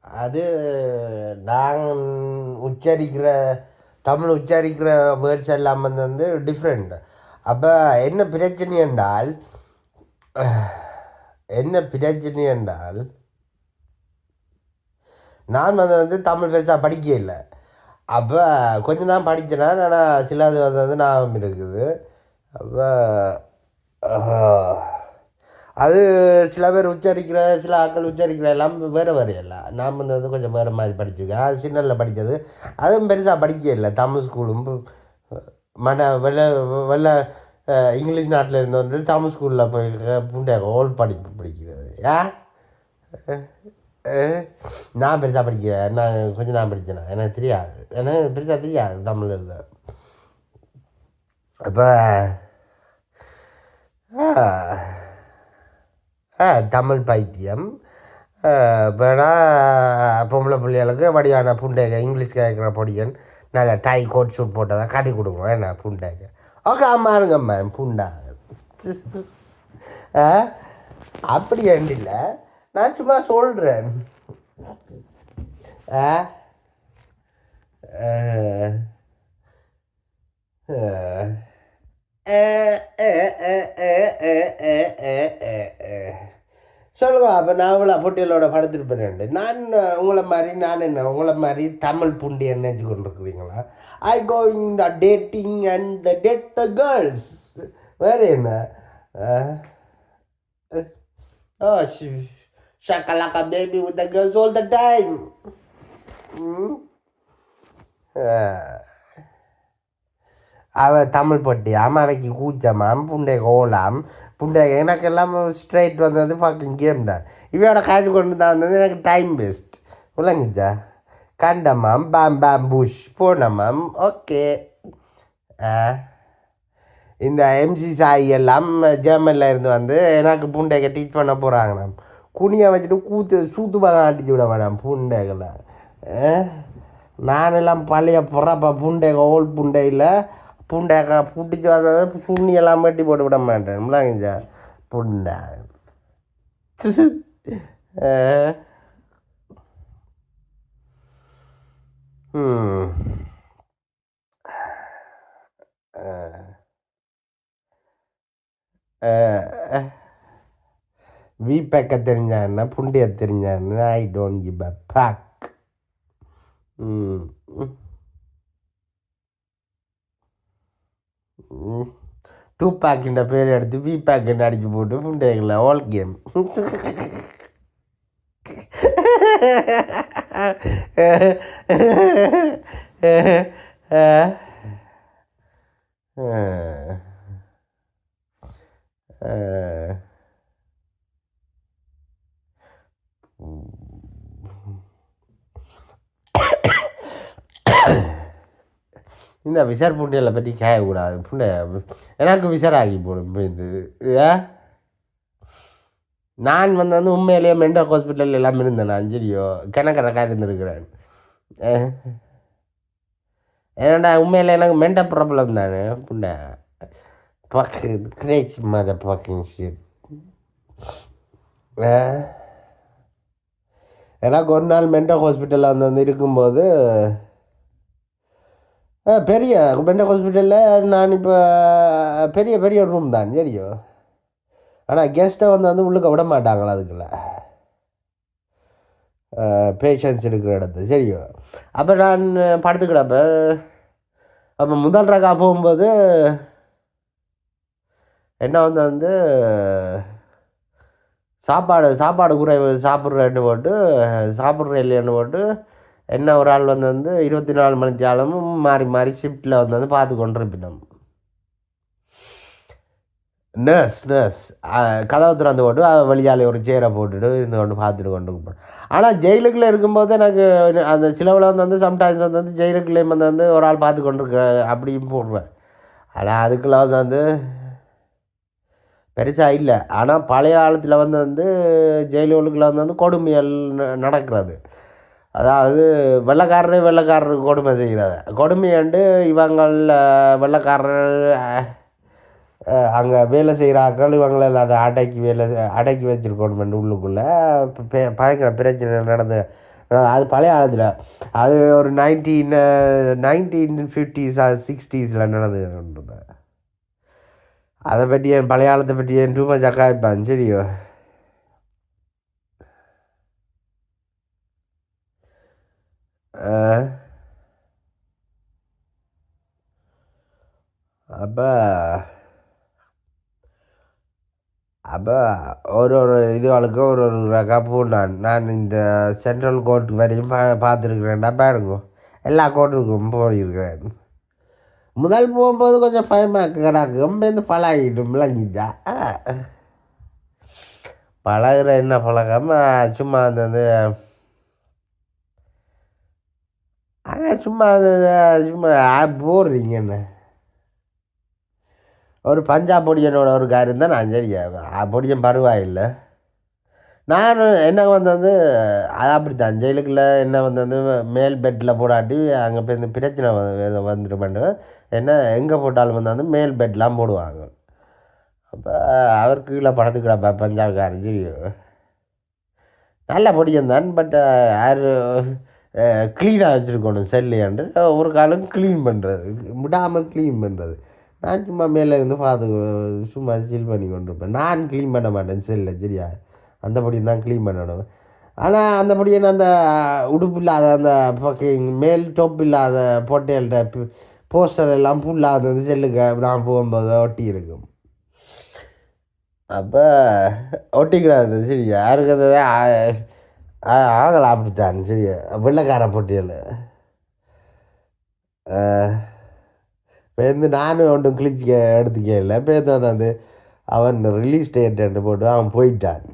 அது நாங்கள் உச்சரிக்கிற தமிழ் உச்சரிக்கிற வேர்ட்ஸ் எல்லாம் வந்து டிஃப்ரெண்ட். அப்போ என்ன பிரச்சனை என்றால் நான் வந்து தமிழ் பேச படிக்க இல்லை. அப்போ கொஞ்சம் தான் படித்தேன்னா ஆனால் சிலது வந்து ஞாபகம் இருக்குது. அப்போ அது சில பேர் உச்சரிக்கிற சில ஆட்கள் உச்சரிக்கிற எல்லாம் வேறு வேறு இல்லை. நான் வந்து கொஞ்சம் வேறு மாதிரி படிச்சிருக்கேன். அது சின்னதில் படித்தது அதுவும் பெருசாக படிக்க இல்லை. தமிழ் ஸ்கூலும் வெள்ளை வெள்ளை இங்கிலீஷ் நாட்டில் இருந்தோன்னு தமிழ் ஸ்கூலில் போய் புண்டை ஓல்டு படிப்பு படிக்கிறது. நான் பெருசாக படிக்கிறேன். நான் கொஞ்சம் நான் படித்தேன். எனக்கு தெரியாது. எனக்கு பெருசாக தெரியாது தமிழ் இருந்த. அப்போ தமிழ் பைத்தியம் வேணா பொம்பளை பிள்ளைகளுக்கு வடிவான புண்டைங்க இங்கிலீஷ் கேட்குற பொடியன் நல்லா டை கோட் சூட் போட்டதான் காட்டி கொடுங்க என்ன புண்டைங்க. ஓகே அம்மாருங்கம்மா புண்டா அப்படி இல்லை, நான் சும்மா சொல்கிறேன். சொல்லுங்க. அப்போ நான் உங்களை பொட்டியலோட படுத்திருப்பேன். நான் உங்களை மாதிரி தமிழ் புண்டி நினைச்சு கொண்டிருக்கிறீங்களா? I going the dating and the date the girls. வேறு என்ன? ஷக்கலக்கா baby with the girls all the time. அவ தமிழ் பொட்டி அம்மாவைக்கு கூச்சமாம் புண்டை கோலாம் புண்டை எனக்கெல்லாம் ஸ்ட்ரைட் வந்தது ஃபக்கிங் கேம் தான். இவையோட காசு கொண்டு தான் வந்தது எனக்கு டைம் வேஸ்ட். விளங்குச்சா? கண்டமாம் பாம் பாம் புஷ் போனமாம். ஓகே. இந்த எம்சி சாய் எல்லாம் ஜெர்மனில் இருந்து வந்து எனக்கு புண்டையை டீச் பண்ண போகிறாங்க. நாம் குனியை வச்சுட்டு சூத்து பதம் அடிச்சு விட வேணாம் புண்டைகளை. நானெல்லாம் பழைய புறப்பா புண்டைக ஓல்டு புண்டையில் புண்டைக்கா புட்டிச்சு வந்தது சுண்ணியெல்லாம் வெட்டி போட்டு விட மாட்டேன். முலாங்கஞ்சா புண்டை வீப்பேக்க தெரிஞ்சான்னா புண்டிய தெரிஞ்சான்னு I don't give a fuck. டூ பேக்கின்ற பேர் எடுத்து வி பேக்குன்னு அடிச்சு போட்டு புண்டைகள ஆல் கேம். இந்த விசார் புண்டைகளை பற்றி கேட்கக்கூடாது. புண்டை எனக்கு விசார் ஆகி போடும். இது நான் வந்து உண்மையிலேயே மென்டல் ஹாஸ்பிட்டல் எல்லாம் இருந்தேன். நான் சரியோ கிணக்கறக்காக இருந்திருக்கிறேன். ஏன்னா உண்மையில் எனக்கு மென்டல் ப்ராப்ளம் தானே புண்டை. பக்கு கிரேசி மத பக்கிங் ஷிட். எனக்கு ஒரு நாள் மென்டல் ஹாஸ்பிட்டலில் வந்து இருக்கும்போது பெரிய மென்டல் ஹாஸ்பிட்டலில் நான் இப்போ பெரிய பெரிய ரூம் தான் சரியோ. ஆனால் கெஸ்ட்டை வந்து உள்ளுக்க விட மாட்டாங்களா அதுக்குள்ள பேஷண்ட்ஸ் இருக்கிற இடத்து சரியோ. அப்போ நான் படுத்துக்கிடப்ப அப்போ முதல் ரகா போகும்போது என்ன வந்து சாப்பாடு குறைவு சாப்பிட்றேன்னு போட்டு என்ன ஒரு ஆள் வந்து 24 மணி நேரமும் மாறி மாறி ஷிஃப்ட்டில் வந்து பார்த்து கொண்டிருப்பினோம். நர்ஸ் கதவை திறந்து போட்டு வெளியாலே ஒரு சேரை போட்டுட்டு இருந்து கொண்டு பார்த்துட்டு கொண்டு இருப்போம். ஆனால் ஜெயிலுக்குள்ளே இருக்கும்போது எனக்கு அந்த சிலவில் வந்து சம்டைம்ஸ் வந்து ஜெயிலுக்குள்ளேயும் வந்து ஒரு ஆள் பார்த்து கொண்டிருக்க அப்படியும் போடுவேன். ஆனால் அதுக்குள்ள வந்து பெருசாக இல்லை. ஆனால் பழைய காலத்தில் வந்து ஜெயிலுக்குள்ளே வந்து கொடுமையல் நடக்கிறது. அதாவது வெள்ளைக்காரருக்கு கொடுமை செய்கிறது. கொடுமையாண்டு இவங்கள் வெள்ளைக்காரர் அங்கே வேலை செய்கிறாக்கள் இவங்கள அதை அடக்கி வச்சுருக்கணும் உள்ளுக்குள்ளே பயங்கர பிரச்சனை அது பழைய காலத்தில் அது ஒரு 1950s 60s நடந்தது. அதை பற்றி என் பழைய காலத்தை பற்றி என் டூ மச் அக்காய்ப்பான் சரியோ. அப்போ அப்போ ஒரு இதுகளுக்கும் ஒரு கப்பு நான் இந்த சென்ட்ரல் கோர்ட்டு வரையும் பார்த்துருக்குறேன்டா பாருங்க. எல்லா கோர்ட்டுக்கும் போயிருக்கிறேன். முதல் போகும்போது கொஞ்சம் பயமாக கிடாக்கு ரொம்ப பழகிட்டு விளங்கிச்சா. பழகிற என்ன பழகாமல் சும்மா அந்த சும்மா சும்மா போடுறீங்க என்ன. ஒரு பஞ்சாப் பொடியனோட ஒரு கார் இருந்தால் நான் சரியா பொடியன் பரவாயில்லை. நான் என்ன வந்து அது அப்படித்தான் ஜெயிலுக்குள்ளே என்ன வந்து மேல் பெட்டில் போடாட்டி அங்கே போய் இந்த பிரச்சனை வந்துட்டு பண்ணுவேன். என்ன எங்கே போட்டாலும் வந்து மேல் பெட்லாம் போடுவாங்க. அப்போ அவருக்கு கீழே படத்துக்கிடப்பா பஞ்சாப்காரன் சரி நல்ல பொடியன் தான். பட் யார் க்ளீனாக வச்சுருக்கணும் செல்லையாண்டு ஒரு காலம் க்ளீன் பண்ணுறது விடாமல் க்ளீன் பண்ணுறது. நான் சும்மா மேலே இருந்து பார்த்து சும்மா சில் பண்ணி கொண்டிருப்பேன். நான் க்ளீன் பண்ண மாட்டேன் செல்லை சரியா. அந்த பொடியும் தான் க்ளீன் பண்ணணும். ஆனால் அந்த பொடியன் அந்த உடுப்பு இல்லாத அந்த பக்கம் மேல் டோப் இல்லாத பொட்டையல்கிட்ட போஸ்டர் எல்லாம் ஃபுல்லாக அந்த செல்லுக்கு நான் போகும்போது ஒட்டி இருக்கும். அப்போ ஒட்டிக்கிறாது சரி யாருக்கு அது ஆகலாம் அப்படித்தான் சரி. வெள்ளைக்கார பொட்டியல் இப்போ நானும் ஒன்றும் கிழிச்சிக்க எடுத்துக்கல. இப்போ வந்து அவன் ரிலீஸ் டேட்டு போட்டு அவன் போயிட்டான்.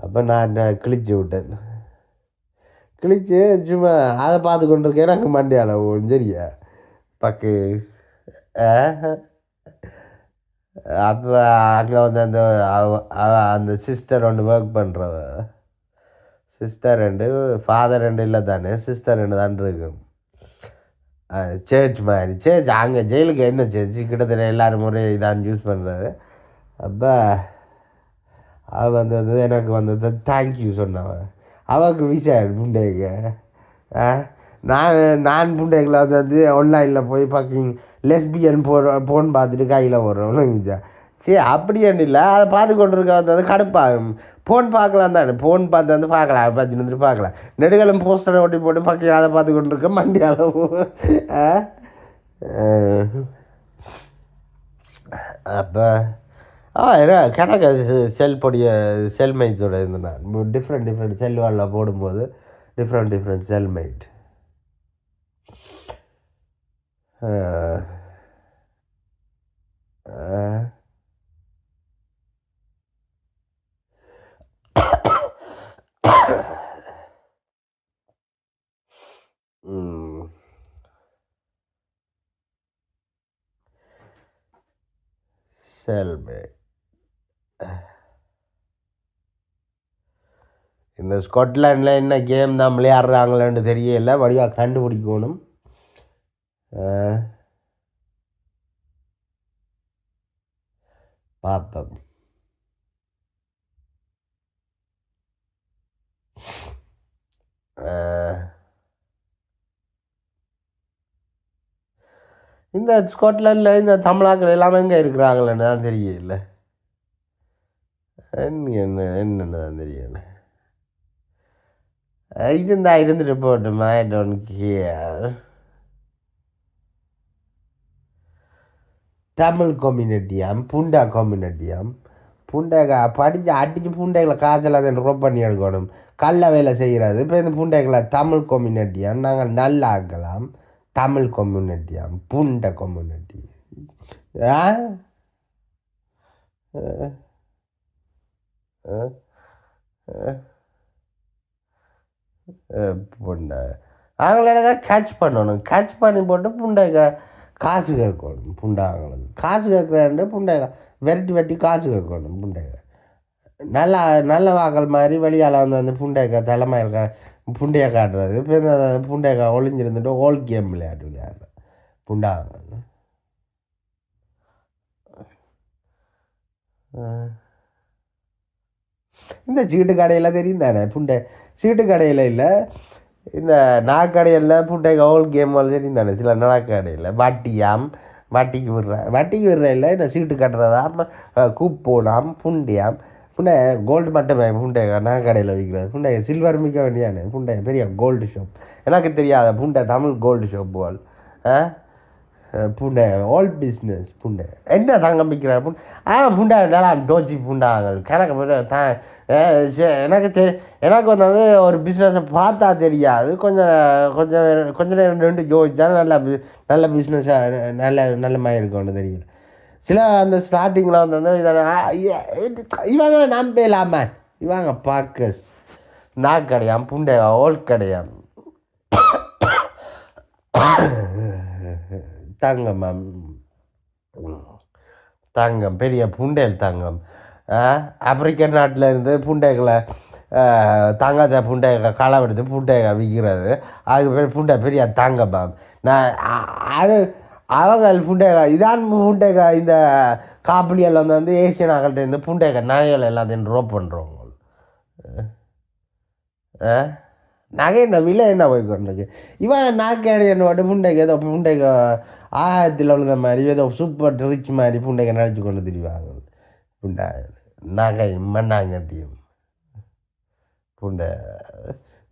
அப்போ நான் கிழிச்சு விட்டேன். கிழிச்சு சும்மா அதை பார்த்து கொண்டு இருக்கேன். எனக்கு மண்டியால் சரியா பக்கு. அப்போ அங்கே வந்து அந்த சிஸ்டர் ஒன்று ஒர்க் பண்ணுறவ சிஸ்டர் ரெண்டு ஃபாதர் ரெண்டு இல்லை தானே சிஸ்டர் ரெண்டு தான் இருக்கும். சேர்ச் மாதிரி சேர்ச் அங்கே ஜெயிலுக்கு என்ன சேர்ச் கிட்டத்தட்ட எல்லோரும் முறை இதான் யூஸ் பண்ணுறது. அப்போ அவள் வந்து எனக்கு வந்து தேங்க்யூ சொன்னவன் அவளுக்கு விசா புண்டேக்கு. நான் புண்டேக்கில் வந்து ஆன்லைனில் போய் பார்க்கிங் லெஸ்பியன் ஃபோன் பார்த்துட்டு கையில் போடுறோம்னுச்சா சரி அப்படியான்னு இல்லை. அதை பார்த்து கொண்டு இருக்க வந்து கடுப்பாகும். ஃபோன் பார்க்கலாம் தானே ஃபோன் பார்த்து வந்து பார்க்கலாம் 10 நிமிஷம் பார்க்கலாம். நெடுகளும் போஸ்டரை ஒட்டி போட்டு பக்கம் அதை பார்த்து கொண்டு இருக்க மண்டி அளவு. அப்போ ஏன்னா கணக்கு செல் பொடிய செல்மைட்ஸோடு இருந்தேன். டிஃப்ரெண்ட் செல்வாளில் போடும்போது டிஃப்ரெண்ட் செல்மைட். செல்மேட் இந்த ஸ்காட்லாண்டில் என்ன கேம் தான் விளையாடுறாங்களேன்னு தெரியல. வடிவாக கண்டுபிடிக்கணும். பார்ப்போம். இந்த ஸ்காட்லாண்டில் இந்த தமிழாக்கள் எல்லாமே எங்கே இருக்கிறாங்களேன்னு தான் தெரியல. என்னென்னு தான் தெரியல. இருந்தா இருந்துட்டு போட்டோம். I don't care. தமிழ் கம்யூனிட்டியாம் புண்டா கம்யூனிட்டியாம் புண்டைக்கா படித்து அடித்து புண்டைகளை காய்ச்சல் அதை ரோப் பண்ணி எடுக்கணும். கள்ள வேலை செய்கிறது. இப்போ இந்த புண்டைகளை தமிழ் கம்யூனிட்டியாம் நாங்கள் நல்லா ஆக்கலாம். தமிழ் கம்யூனிட்டியாம் புண்டை கம்யூனிட்டி புண்டை அவங்கள தான் கேட்ச் பண்ணணும். கேட்ச் பண்ணி போட்டு புண்டைக்கா காசு கேட்கணும். புண்டாங்களுக்கு காசு கேட்குறாண்டு புண்டைக்கா வெட்டி காசு கேட்கணும். புண்டைக்கா நல்ல வாக்கள் மாதிரி வெளியால் வந்து அந்த புண்டைக்கா தலைமையில் புண்டையை காட்டுறது. இப்போ இந்த புண்டைக்கா ஒளிஞ்சிருந்துட்டு ஓல் கேம் விளையாடுற புண்டாங்க. இந்த சீட்டு கடையில் தெரியும் தானே புண்டை சீட்டு கடையில் இல்லை, இந்த நாக்கடையில் புண்டைக்கு ஹோல் கேம் தெரிந்தானே சில நாக்கடையில் வட்டிக்கு விடுற இல்லை, இந்த சீட்டு கட்டுறதாம், கூப்போடாம், புண்டையாம். புண்டை கோல்டு மட்டுமே புண்டை நாக்கடையில் விற்கிறது. புண்டை சில்வர் மிக்க வேண்டியானே, புண்டை பெரிய கோல்டு ஷாப். எனக்கு தெரியாத புண்டை தமிழ் கோல்டு ஷாப் போல். புண்டை ஆல் பிஸ்னஸ். புண்டை என்ன தங்கம் விற்கிறார் புண்டை நல்லா டோச்சி புண்டாங்கள் கணக்கு எனக்கு வந்து ஒரு பிஸ்னஸை பார்த்தா தெரியாது. கொஞ்சம் நேரம் ரெண்டு ஜோதிச்சா நல்ல பிஸ்னஸாக நல்ல மாதிரி இருக்கும்னு தெரியல. சில அந்த ஸ்டார்டிங்கில் வந்து இவங்க நம்பலாமா, இவங்க பார்க்க நாக்கு கிடையாம், புண்டை ஓல் கிடையாம், தங்கம் பெரிய புண்டையில் தங்கம். ஆப்பிரிக்க நாட்டில் இருந்து புண்டைகளை தங்கத்தை புண்டைகளை களை எடுத்து புண்டையை விற்கிறது. அதுக்கு பேர் புண்டை பெரிய தங்கம்மாம். நான் அது அவங்க புண்டைகா இதான் புண்டைகா. இந்த காப்பிலியில் வந்து ஏசியன் ஆகள்கிட்ட இருந்து புண்டைகா நகைகள் எல்லாத்தையும் ட்ராப் பண்ணுறவங்க. நகை என்ன விலை என்ன போய் கொண்டிருக்கு. இவன் நாக்கேடு என்னோட புண்டைக்கு ஏதோ புண்டைக்கு ஆயிரத்தில் உள்ள மாதிரி ஏதோ சூப்பர் ரிச் மாதிரி புண்டைக்கு நினச்சி கொண்டு திரிவாங்க. புண்டை நகை மண்ணாங்கட்டியும் புண்டை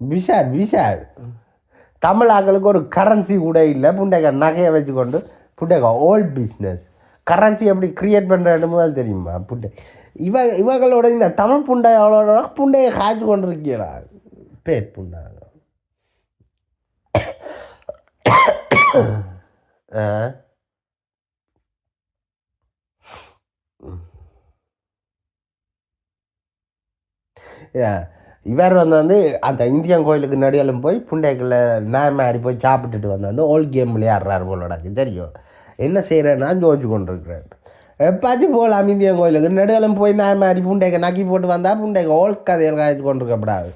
விஷால் தமிழ் ஆக்களுக்கு ஒரு கரன்சி கூட இல்லை. புண்டைக்கா நகையை வச்சுக்கொண்டு புண்டைக்கா ஓல்ட் பிஸ்னஸ். கரன்சி எப்படி க்ரியேட் பண்ணுறேன்னு முதல் தெரியுமா புண்டை. இவங்களோட இந்த தமிழ் புண்டையோட புண்டையை காய்ச்சி கொண்டு இருக்கீங்களா பேட் புண்டாங்க. இவர் வந்து அந்த இந்தியன் கோயிலுக்கு நடிகளும் போய் புண்டைக்குள்ள நான் மாதிரி போய் சாப்பிட்டுட்டு வந்து ஓல்ட் கேம் விளையாடுறாரு போலோட தெரியும். என்ன செய்கிறேன்னா ஜோதிச்சு கொண்டு இருக்கிறேன். எப்பாச்சும் போகலாம் இந்தியன் கோயிலுக்கு நடுகளும் போய் நான் மாதிரி புண்டைக்கு நக்கி போட்டு வந்தால் புண்டைக்கு ஓல்ட் கதையில் காய்ச்சி கொண்டு இருக்கப்படாது.